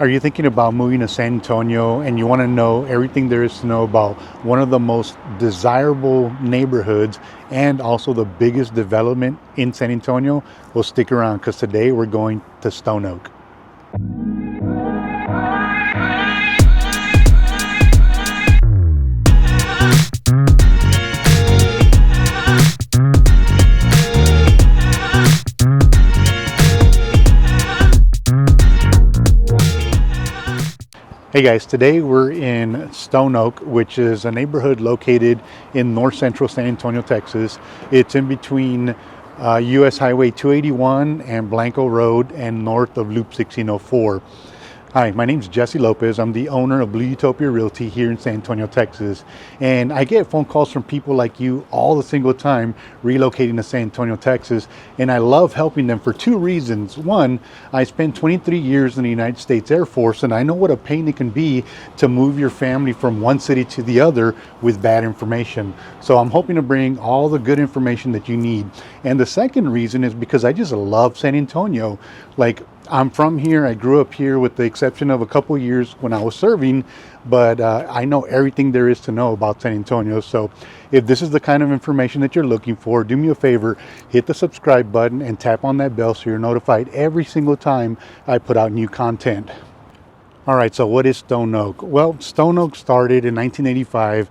Are you thinking about moving to San Antonio and you want to know everything there is to know about one of the most desirable neighborhoods and also the biggest development in San Antonio? Well, stick around because today we're going to Stone Oak. Hey guys, today we're in Stone Oak, which is a neighborhood located in north central San Antonio, Texas. It's in between US Highway 281 and Blanco Road and north of Loop 1604. Hi, my name is Jesse Lopez. I'm the owner of Blue Utopia Realty here in San Antonio, Texas. And I get phone calls from people like you all the single time relocating to San Antonio, Texas. And I love helping them for two reasons. One, I spent 23 years in the United States Air Force, and I know what a pain it can be to move your family from one city to the other with bad information. So I'm hoping to bring all the good information that you need. And the second reason is because I just love San Antonio. Like, I'm from here. I grew up here with the exception of a couple years when I was serving, but I know everything there is to know about San Antonio. So if this is the kind of information that you're looking for, do me a favor, hit the subscribe button and tap on that bell so you're notified every single time I put out new content. All right, so what is Stone Oak? Well, Stone Oak started in 1985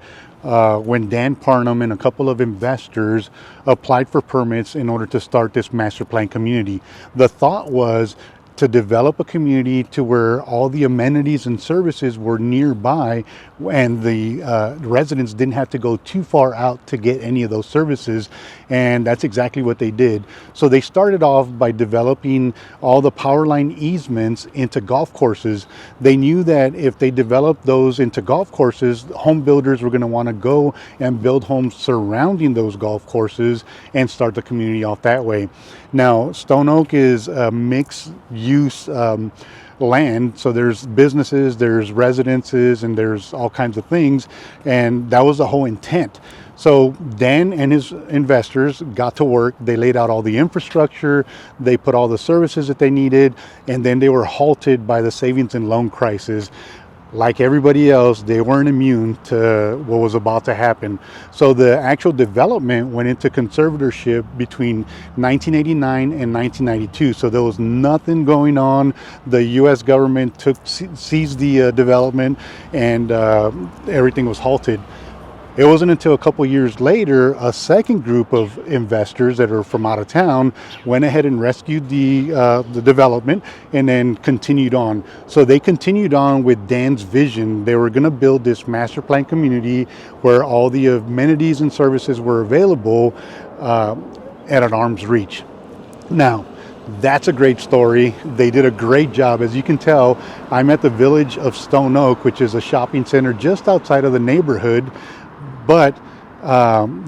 when Dan Parnham and a couple of investors applied for permits in order to start this master plan community. The thought was to develop a community to where all the amenities and services were nearby and the residents didn't have to go too far out to get any of those services. And that's exactly what they did. So they started off by developing all the power line easements into golf courses. They knew that if they developed those into golf courses, home builders were going to want to go and build homes surrounding those golf courses and start the community off that way. Now, Stone Oak is a mixed use land, so there's businesses, there's residences, and there's all kinds of things, and that was the whole intent. So Dan and his investors got to work. They laid out all the infrastructure, they put all the services that they needed, and then they were halted by the savings and loan crisis. Like everybody else, they weren't immune to what was about to happen. So the actual development went into conservatorship between 1989 and 1992. So there was nothing going on. The U.S. government seized the development, and everything was halted. It wasn't until a couple years later, a second group of investors that are from out of town went ahead and rescued the development and then continued on. So they continued on with Dan's vision. They were going to build this master plan community where all the amenities and services were available at an arm's reach. Now, that's a great story. They did a great job. As you can tell, I'm at the village of Stone Oak, which is a shopping center just outside of the neighborhood. But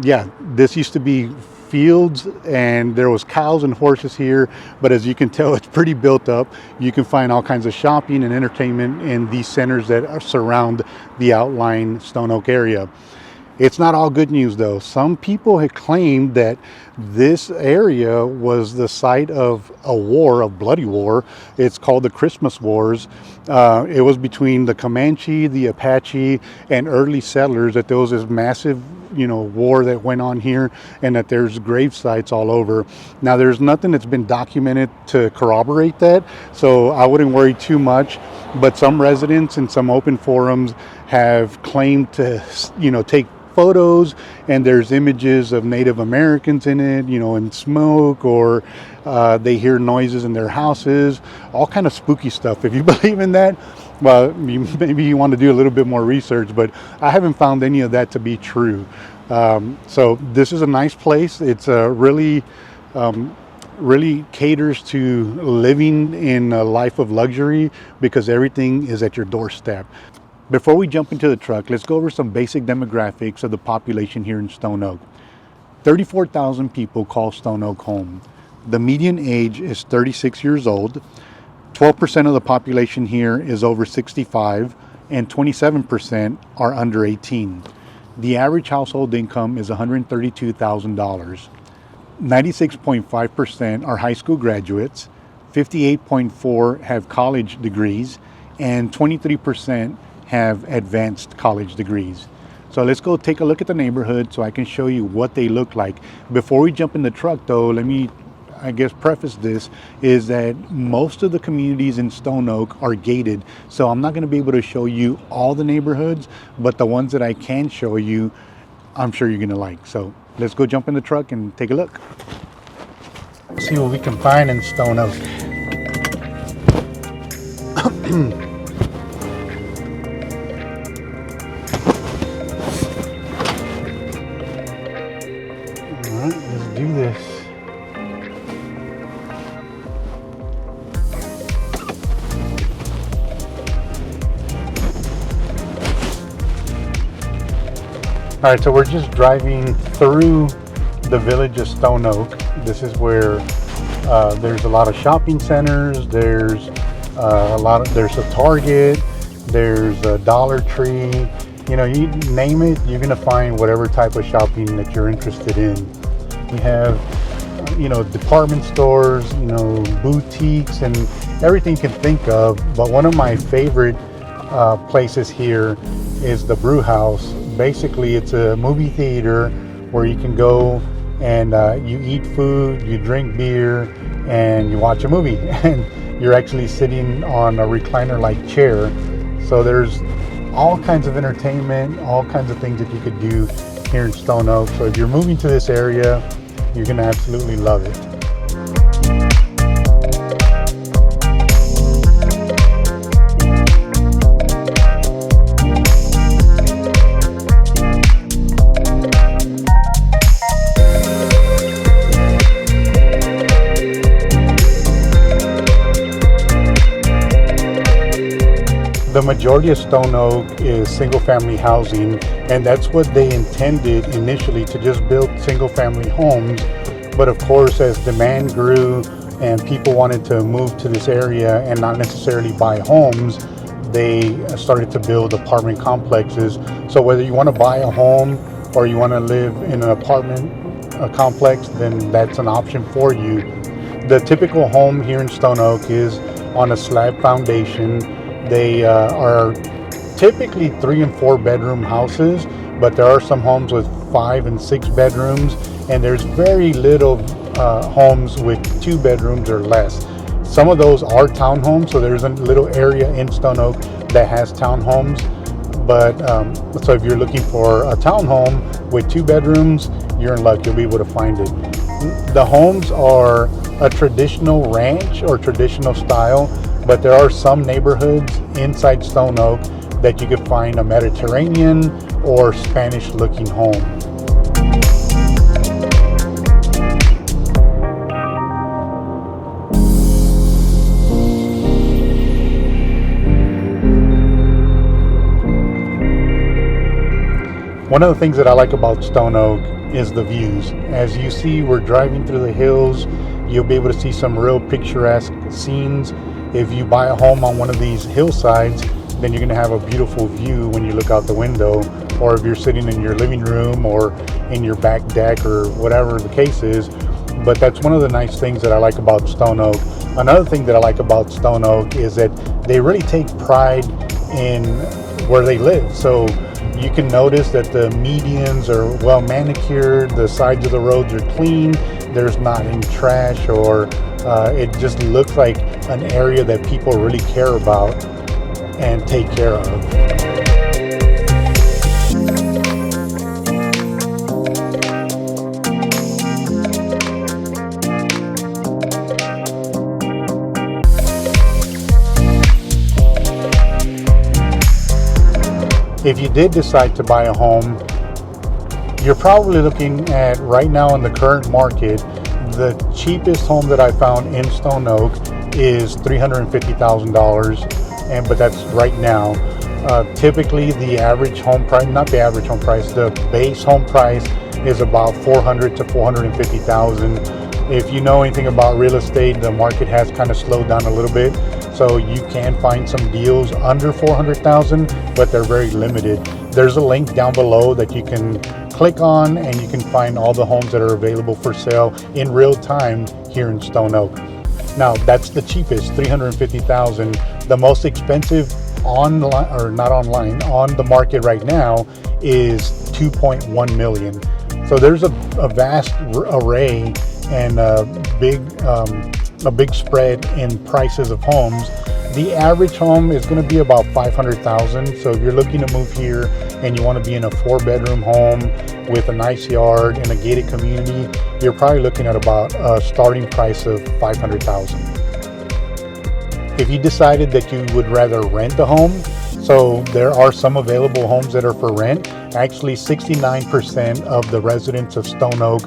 yeah, this used to be fields and there was cows and horses here. But as you can tell, it's pretty built up. You can find all kinds of shopping and entertainment in these centers that surround the outlying Stone Oak area. It's not all good news though. Some people had claimed that this area was the site of a war, a bloody war. It's called the Christmas Wars. It was between the Comanche, the Apache, and early settlers, that there was this massive, war that went on here, and that there's grave sites all over. Now, there's nothing that's been documented to corroborate that, so I wouldn't worry too much. But some residents in some open forums have claimed to, take photos, and there's images of Native Americans in it, in smoke, or they hear noises in their houses, all kind of spooky stuff. If you believe in that, well, maybe you want to do a little bit more research, but I haven't found any of that to be true. So this is a nice place. It's really caters to living in a life of luxury because everything is at your doorstep. Before we jump into the truck, let's go over some basic demographics of the population here in Stone Oak. 34,000 people call Stone Oak home. The median age is 36 years old. 12% of the population here is over 65, and 27% are under 18. The average household income is $132,000. 96.5% are high school graduates. 58.4% have college degrees, and 23% have advanced college degrees. So let's go take a look at the neighborhood so I can show you what they look like. Before we jump in the truck though, let me, I guess, preface this is that most of the communities in Stone Oak are gated. So I'm not going to be able to show you all the neighborhoods, but the ones that I can show you, I'm sure you're going to like. So let's go jump in the truck and take a look. See what we can find in Stone Oak. Alright, let's do this. Alright, so we're just driving through the village of Stone Oak. This is where there's a lot of shopping centers, there's there's a Target, there's a Dollar Tree, you know, you name it, you're gonna find whatever type of shopping that you're interested in. We have, you know, department stores, you know, boutiques, and everything you can think of. But one of my favorite places here is the Brew House. Basically, it's a movie theater where you can go and you eat food, you drink beer, and you watch a movie. And you're actually sitting on a recliner-like chair. So there's all kinds of entertainment, all kinds of things that you could do here in Stone Oak. So if you're moving to this area, you're gonna absolutely love it. The majority of Stone Oak is single-family housing, and that's what they intended initially, to just build single-family homes. But of course, as demand grew and people wanted to move to this area and not necessarily buy homes, they started to build apartment complexes. So whether you want to buy a home or you want to live in an apartment complex, then that's an option for you. The typical home here in Stone Oak is on a slab foundation. They are typically 3 and 4 bedroom houses, but there are some homes with 5 and 6 bedrooms, and there's very little homes with 2 bedrooms or less. Some of those are townhomes, so there's a little area in Stone Oak that has townhomes. But so if you're looking for a townhome with 2 bedrooms, you're in luck, you'll be able to find it. The homes are a traditional ranch or traditional style, but there are some neighborhoods inside Stone Oak that you could find a Mediterranean or Spanish looking home. One of the things that I like about Stone Oak is the views. As you see, we're driving through the hills. You'll be able to see some real picturesque scenes. If you buy a home on one of these hillsides, then you're going to have a beautiful view when you look out the window, or if you're sitting in your living room or in your back deck or whatever the case is. But that's one of the nice things that I like about Stone Oak. Another thing that I like about Stone Oak is that they really take pride in where they live. So you can notice that the medians are well manicured, the sides of the roads are clean, there's not any trash, or it just looks like an area that people really care about and take care of. If you did decide to buy a home, you're probably looking at, right now in the current market, the cheapest home that I found in Stone Oak is $350,000, but that's right now. Typically the average home price, not the average home price, the base home price is about $400,000 to $450,000. If you know anything about real estate, the market has kind of slowed down a little bit. So you can find some deals under $400,000, but they're very limited. There's a link down below that you can click on, and you can find all the homes that are available for sale in real time here in Stone Oak. Now that's the cheapest, 350,000. The most expensive online, or not online, on the market right now is 2.1 million. So there's a vast array and a big spread in prices of homes. The average home is going to be about 500,000. So if you're looking to move here and you want to be in a 4-bedroom home with a nice yard in a gated community, you're probably looking at about a starting price of 500,000. If you decided that you would rather rent a home, so there are some available homes that are for rent. Actually, 69% of the residents of Stone Oak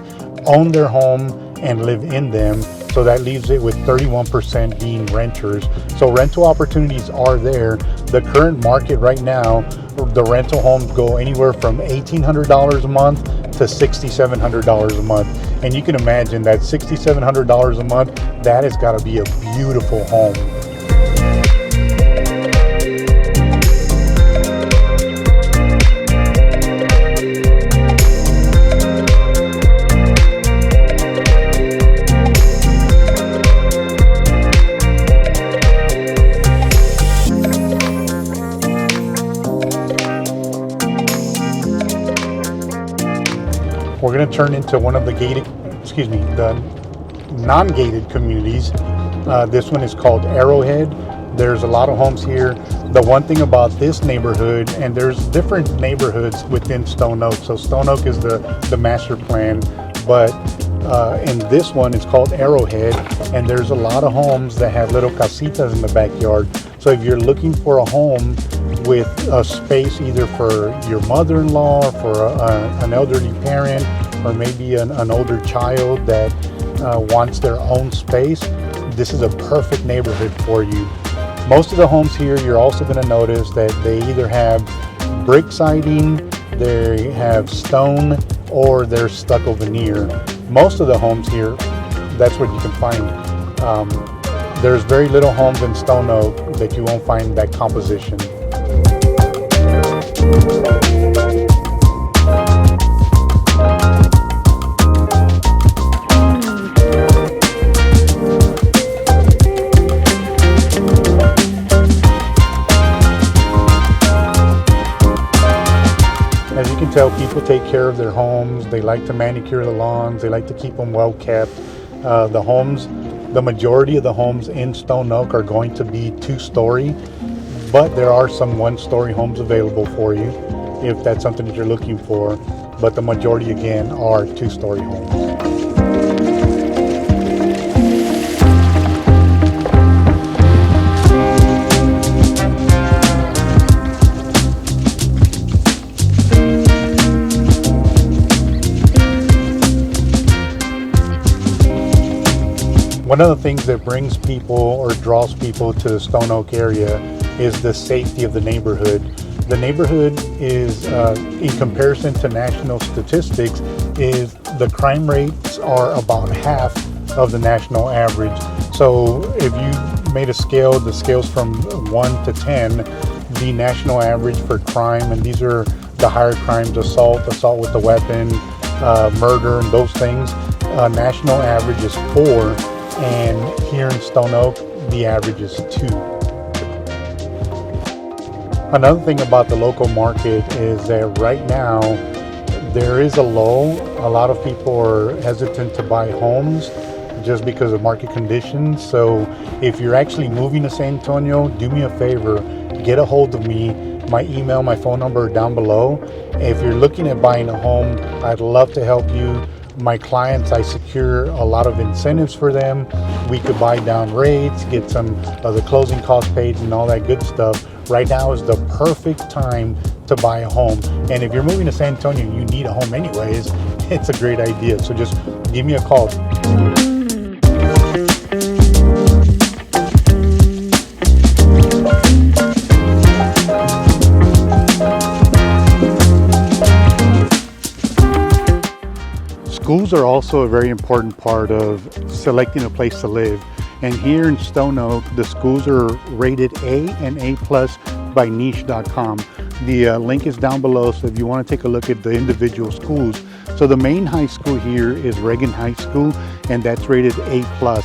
own their home and live in them. So that leaves it with 31% being renters. So rental opportunities are there. The current market right now, the rental homes go anywhere from $1,800 a month to $6,700 a month. And you can imagine that $6,700 a month, that has got to be a beautiful home. We're going to turn into one of the the non-gated communities. This one is called Arrowhead. There's a lot of homes here. The one thing about this neighborhood, and there's different neighborhoods within Stone Oak. So Stone Oak is the master plan, but in this one it's called Arrowhead, and there's a lot of homes that have little casitas in the backyard. So if you're looking for a home with a space either for your mother-in-law, for an elderly parent, or maybe an older child that wants their own space, this is a perfect neighborhood for you. Most of the homes here, you're also going to notice that they either have brick siding, they have stone, or they're stucco veneer. Most of the homes here, that's what you can find. There's very little homes in Stone Oak that you won't find that composition. As you can tell, people take care of their homes. They like to manicure the lawns. They like to keep them well kept. The majority of the homes in Stone Oak are going to be 2-story, but there are some 1-story homes available for you if that's something that you're looking for. But the majority, again, are 2-story homes. One of the things that brings people or draws people to the Stone Oak area is the safety of the neighborhood. The neighborhood is, in comparison to national statistics, is the crime rates are about half of the national average. So if you made a scale, the scale's from 1 to 10, the national average for crime, and these are the higher crimes: assault with a weapon, murder, and those things. National average is 4. And here in Stone Oak, the average is 2. Another thing about the local market is that right now there is a lull. A lot of people are hesitant to buy homes just because of market conditions. So if you're actually moving to San Antonio, do me a favor, get a hold of me. My email, my phone number are down below. If you're looking at buying a home, I'd love to help you. My clients, I secure a lot of incentives for them. We could buy down rates, get some of the closing costs paid, and all that good stuff. Right now is the perfect time to buy a home. And if you're moving to San Antonio and you need a home anyways, it's a great idea. So just give me a call. Schools are also a very important part of selecting a place to live. And here in Stone Oak, the schools are rated A and A+ by niche.com. The link is down below, so if you want to take a look at the individual schools. So the main high school here is Reagan High School, and that's rated A+,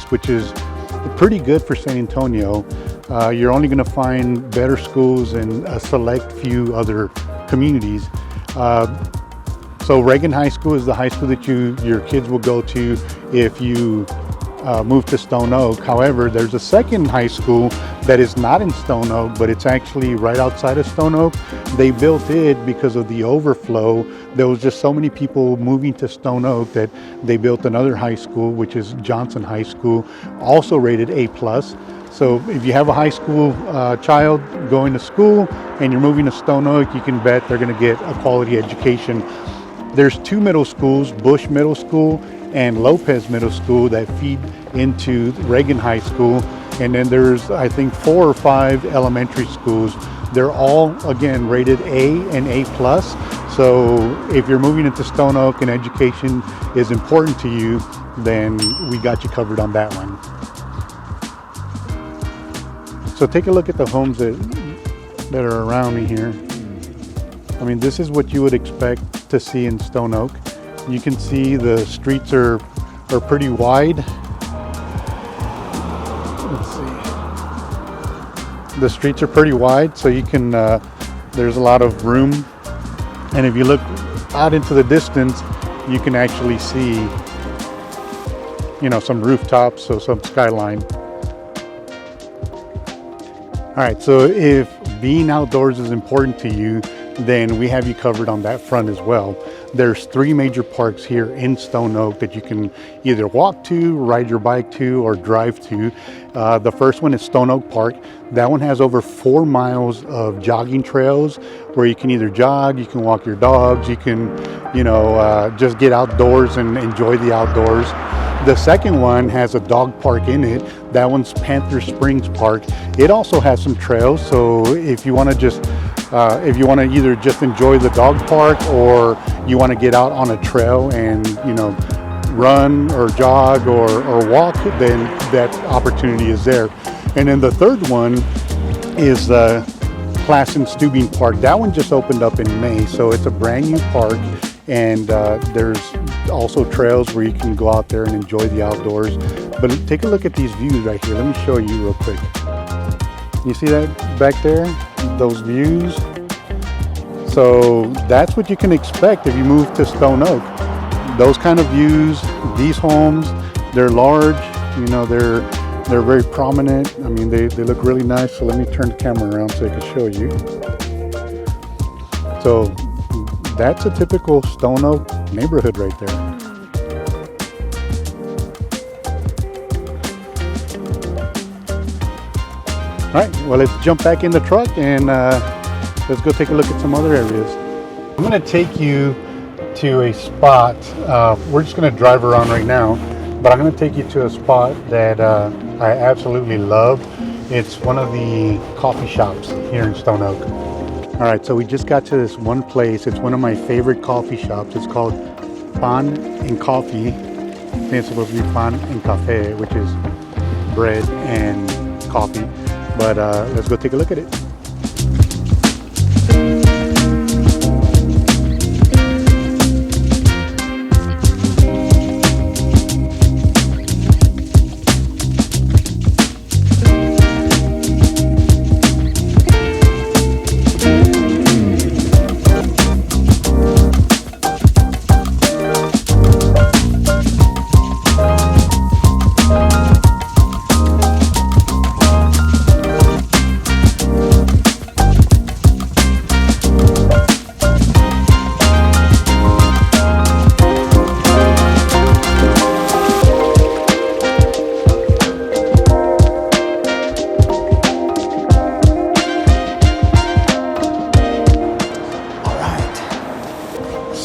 which is pretty good for San Antonio. You're only going to find better schools in a select few other communities. So Reagan High School is the high school that your kids will go to if you move to Stone Oak. However, there's a second high school that is not in Stone Oak, but it's actually right outside of Stone Oak. They built it because of the overflow. There was just so many people moving to Stone Oak that they built another high school, which is Johnson High School, also rated A+. So if you have a high school child going to school and you're moving to Stone Oak, you can bet they're going to get a quality education. There's two middle schools, Bush Middle School and Lopez Middle School, that feed into Reagan High School. And then there's, I think, 4 or 5 elementary schools. They're all, again, rated A and A+. So if you're moving into Stone Oak and education is important to you, then we got you covered on that one. So take a look at the homes that are around me here. I mean, this is what you would expect to see in Stone Oak. You can see the streets are pretty wide. Let's see. The streets are pretty wide, so you can, there's a lot of room. And if you look out into the distance, you can actually see, you know, some rooftops, so some skyline. All right, so if being outdoors is important to you, then we have you covered on that front as well. There's 3 major parks here in Stone Oak that you can either walk to, ride your bike to, or drive to. The first one is Stone Oak Park. That one has over 4 miles of jogging trails where you can either jog, you can walk your dogs, you can, you know, just get outdoors and enjoy the outdoors. The second one has a dog park in it. That one's Panther Springs Park. It also has some trails, so if you want to just either just enjoy the dog park or you want to get out on a trail and, you know, run or jog or walk, then that opportunity is there. And then the third one is the Classen Stubing Park. That one just opened up in May, so it's a brand new park, and there's also trails where you can go out there and enjoy the outdoors. But take a look at these views right here. Let me show you real quick. You see that back there? Those views? So that's what you can expect if you move to Stone Oak. Those kind of views, these homes, they're large, you know, they're very prominent. I mean, they look really nice. So let me turn the camera around so I can show you. So that's a typical Stone Oak neighborhood right there. All right, well, let's jump back in the truck and let's go take a look at some other areas. I'm gonna take you to a spot, we're just gonna drive around right now, but I'm gonna take you to a spot that I absolutely love. It's one of the coffee shops here in Stone Oak. All right, so we just got to this one place. It's one of my favorite coffee shops. It's called Pan and Coffee. I think it's supposed to be Pan and Café, which is bread and coffee. But let's go take a look at it.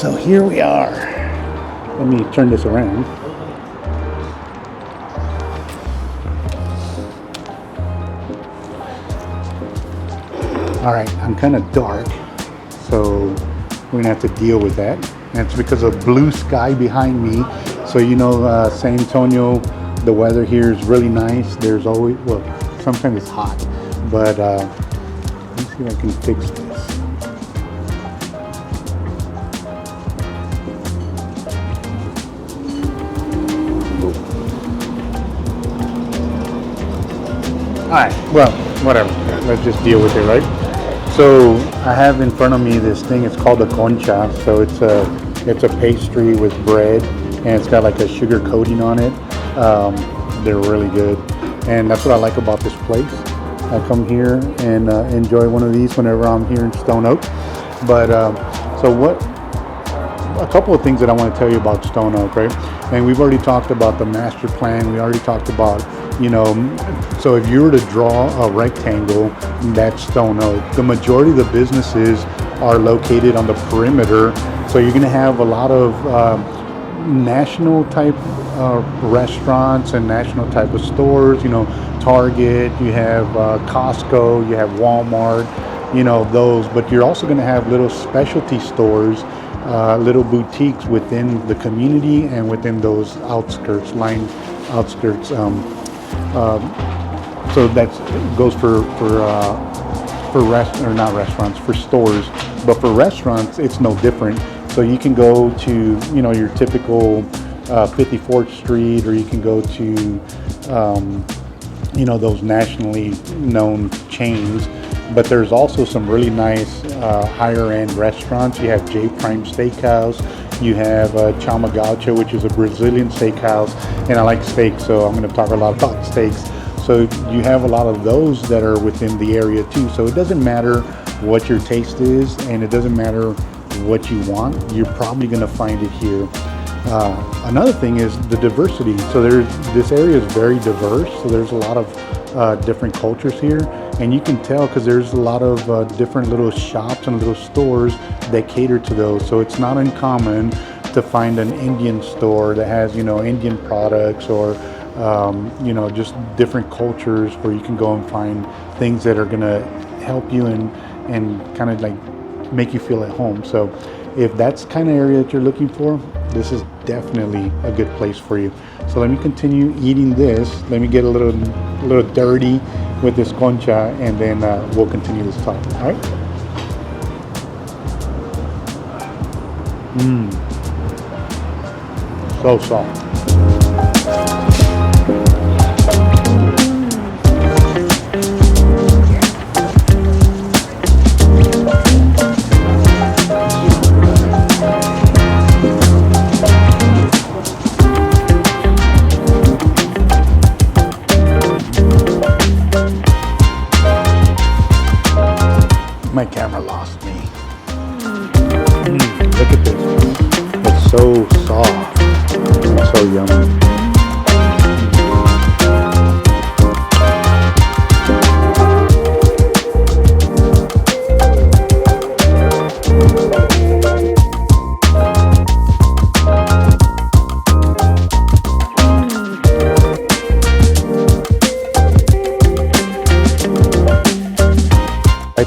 So here we are. Let me turn this around. All right, I'm kind of dark, so we're gonna have to deal with that. That's because of blue sky behind me. So you know, San Antonio, the weather here is really nice. There's always, well, sometimes it's hot, but let me see if I can fix this. right, well, whatever. Let's just deal with it, right? So I have in front of me this thing. It's called a concha. So it's a pastry with bread, and it's got like a sugar coating on it. They're really good, and that's what I like about this place. I come here and enjoy one of these whenever I'm here in Stone Oak. But a couple of things that I want to tell you about Stone Oak, right? And we've already talked about the master plan. We already talked about, so if you were to draw a rectangle, that's Stone Oak. The majority of the businesses are located on the perimeter. So you're going to have a lot of national type restaurants and national type of stores, Target, you have Costco, you have Walmart, those, but you're also going to have little specialty stores, little boutiques within the community and within those outskirts. So that goes for not restaurants, for stores, but for restaurants it's no different. So you can go to your typical 54th Street, or you can go to those nationally known chains. But there's also some really nice higher end restaurants. You have J Prime Steakhouse, you have Chama Gaucha, which is a Brazilian steakhouse, and I like steak, so I'm going to talk a lot about steaks. So you have a lot of those that are within the area too. So it doesn't matter what your taste is, and it doesn't matter what you want, you're probably going to find it here. Another thing is the diversity. So this area is very diverse. So there's a lot of different cultures here, and you can tell because there's a lot of different little shops and little stores that cater to those. So it's not uncommon to find an Indian store that has Indian products, or just different cultures where you can go and find things that are going to help you and kind of like make you feel at home. So if that's kind of area that you're looking for, this is definitely a good place for you. So let me continue eating this. Let me get a little dirty with this concha, and then we'll continue this talk. All right. So soft. My camera lost me. Look at this. It's so soft. It's so yummy.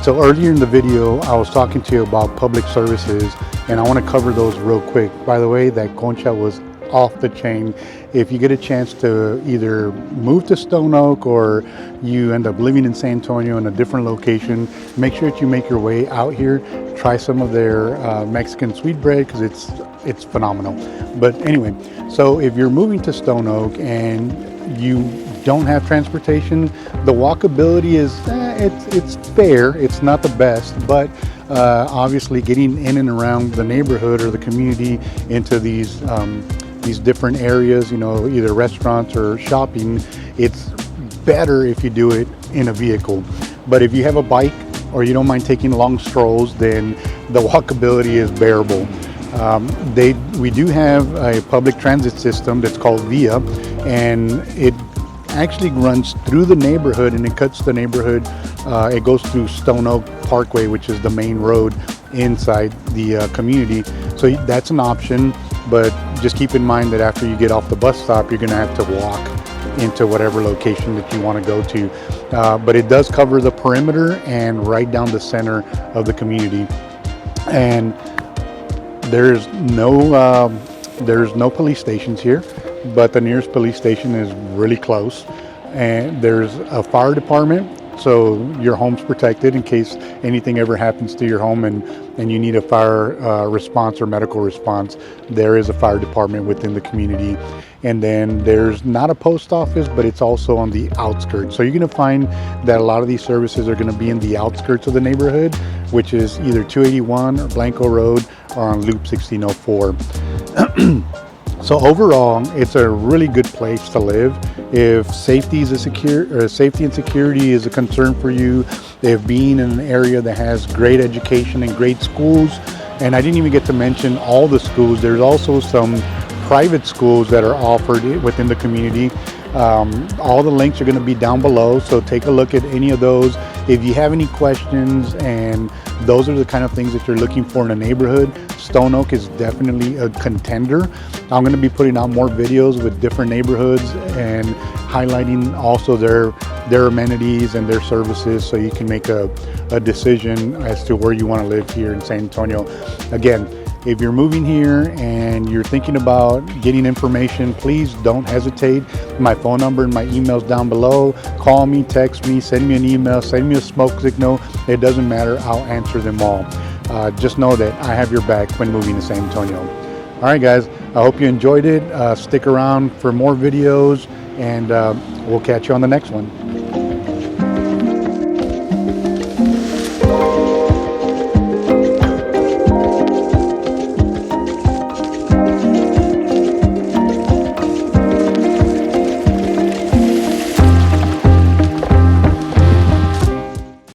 So earlier in the video, I was talking to you about public services, and I want to cover those real quick. By the way, that concha was off the chain. If you get a chance to either move to Stone Oak, or you end up living in San Antonio in a different location, make sure that you make your way out here. Try some of their Mexican sweetbread, because it's phenomenal. But anyway, so if you're moving to Stone Oak and you don't have transportation, the walkability is it's fair. It's not the best, but obviously getting in and around the neighborhood or the community into these different areas, either restaurants or shopping, it's better if you do it in a vehicle. But if you have a bike, or you don't mind taking long strolls, then the walkability is bearable. We do have a public transit system that's called Via, and it actually runs through the neighborhood, and it cuts the neighborhood. It goes through Stone Oak Parkway, which is the main road inside the community. So that's an option, but just keep in mind that after you get off the bus stop, you're going to have to walk into whatever location that you want to go to. But it does cover the perimeter and right down the center of the community. And there's no police stations here, but the nearest police station is really close. And there's a fire department, so your home's protected in case anything ever happens to your home and you need a fire response or medical response. There is a fire department within the community. And then there's not a post office, but it's also on the outskirts. So you're going to find that a lot of these services are going to be in the outskirts of the neighborhood, which is either 281 or Blanco Road or on Loop 1604. So overall, it's a really good place to live. If safety and security is a concern for you, if being in an area that has great education and great schools, and I didn't even get to mention all the schools. There's also some private schools that are offered within the community. All the links are going to be down below, so take a look at any of those. If you have any questions and those are the kind of things that you're looking for in a neighborhood, Stone Oak is definitely a contender. I'm going to be putting out more videos with different neighborhoods and highlighting also their amenities and their services, so you can make a decision as to where you want to live here in San Antonio. Again, if you're moving here and you're thinking about getting information, please don't hesitate. My phone number and my email's down below. Call me, text me, send me an email, send me a smoke signal. It doesn't matter. I'll answer them all. Just know that I have your back when moving to San Antonio. All right, guys. I hope you enjoyed it. Stick around for more videos, and we'll catch you on the next one.